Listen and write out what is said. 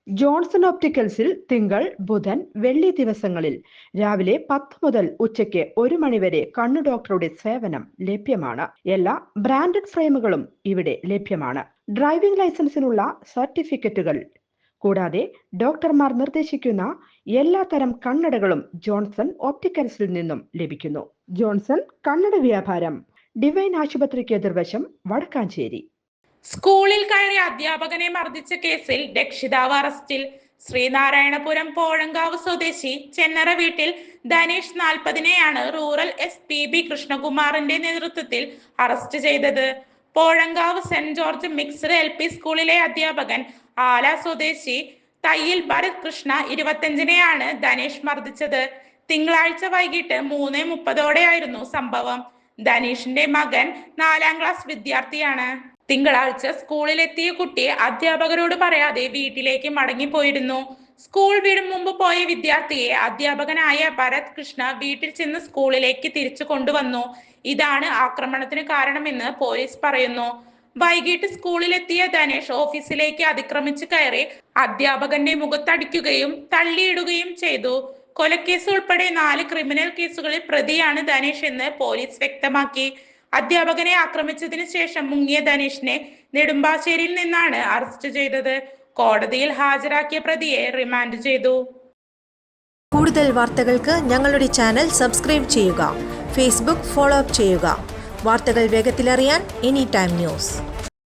Johnson ഓപ്റ്റിക്കൽസിൽ തിങ്കൾ, ബുധൻ, വെള്ളി ദിവസങ്ങളിൽ രാവിലെ 10 മുതൽ ഉച്ചയ്ക്ക് 1 മണിവരെ കണ്ണു ഡോക്ടറുടെ സേവനം ലഭ്യമാണ്. എല്ലാ ബ്രാൻഡഡ് ഫ്രെയിമുകളും ഇവിടെ ലഭ്യമാണ്. ഡ്രൈവിംഗ് ലൈസൻസിനുള്ള സർട്ടിഫിക്കറ്റുകൾ കൂടാതെ ഡോക്ടർമാർ നിർദ്ദേശിക്കുന്ന എല്ലാ തരം കണ്ണടകളും ജോൺസൺ ഓപ്റ്റിക്കൽസിൽ നിന്നും ലഭിക്കുന്നു. ജോൺസൺ കണ്ണട വ്യാപാരം, ഡിവൈൻ ആശുപത്രിക്ക് എതിർവശം, വടക്കാഞ്ചേരി. സ്കൂളിൽ കയറി അധ്യാപകനെ മർദ്ദിച്ച കേസിൽ രക്ഷിതാവ് അറസ്റ്റിൽ. ശ്രീനാരായണപുരം പോഴങ്കാവ് സ്വദേശി ചെന്നറ വീട്ടിൽ ധനേഷ് 40-നെയാണ് റൂറൽ SP കൃഷ്ണകുമാറിന്റെ നേതൃത്വത്തിൽ അറസ്റ്റ് ചെയ്തത്. Pozhankavu saint George mixed LP സ്കൂളിലെ അധ്യാപകൻ ആല സ്വദേശി തയ്യിൽ ഭരത് കൃഷ്ണ 25-നെയാണ് ധനേഷ് മർദ്ദിച്ചത്. തിങ്കളാഴ്ച വൈകിട്ട് 3:30ഓടെയായിരുന്നു സംഭവം. ധനേഷിന്റെ മകൻ 4ാം ക്ലാസ് വിദ്യാർത്ഥിയാണ്. തിങ്കളാഴ്ച സ്കൂളിലെത്തിയ കുട്ടി അധ്യാപകരോട് പറയാതെ വീട്ടിലേക്ക് മടങ്ങിപ്പോയിരുന്നു. സ്കൂൾ വിടും മുമ്പ് പോയ വിദ്യാർത്ഥിയെ അധ്യാപകനായ ഭരത് കൃഷ്ണ വീട്ടിൽ ചെന്ന് സ്കൂളിലേക്ക് തിരിച്ചു കൊണ്ടുവന്നു. ഇതാണ് ആക്രമണത്തിന് കാരണമെന്ന് പോലീസ് പറയുന്നു. വൈകിട്ട് സ്കൂളിലെത്തിയ ധനേഷ് ഓഫീസിലേക്ക് അതിക്രമിച്ച് കയറി അധ്യാപകന്റെ മുഖത്തടിക്കുകയും തള്ളിയിടുകയും ചെയ്തു. കൊലക്കേസ് ഉൾപ്പെടെ 4 ക്രിമിനൽ കേസുകളിൽ പ്രതിയാണ് ധനേഷ് എന്ന് പോലീസ് വ്യക്തമാക്കി. അധ്യാപകനെ ആക്രമിച്ചതിന് ശേഷം മുങ്ങിയ ധനേഷിനെ നെടുമ്പാശ്ശേരിയിൽ നിന്നാണ് അറസ്റ്റ് ചെയ്തത്. കോടതിയിൽ ഹാജരാക്കിയ പ്രതിയെ റിമാൻഡ് ചെയ്തു. കൂടുതൽ വാർത്തകൾക്ക് ഞങ്ങളുടെ ചാനൽ സബ്സ്ക്രൈബ് ചെയ്യുക. ഫേസ്ബുക്ക് ഫോളോ അപ്പ് ചെയ്യുക. വാർത്തകൾ വേഗത്തിലറിയാൻ Anytime News.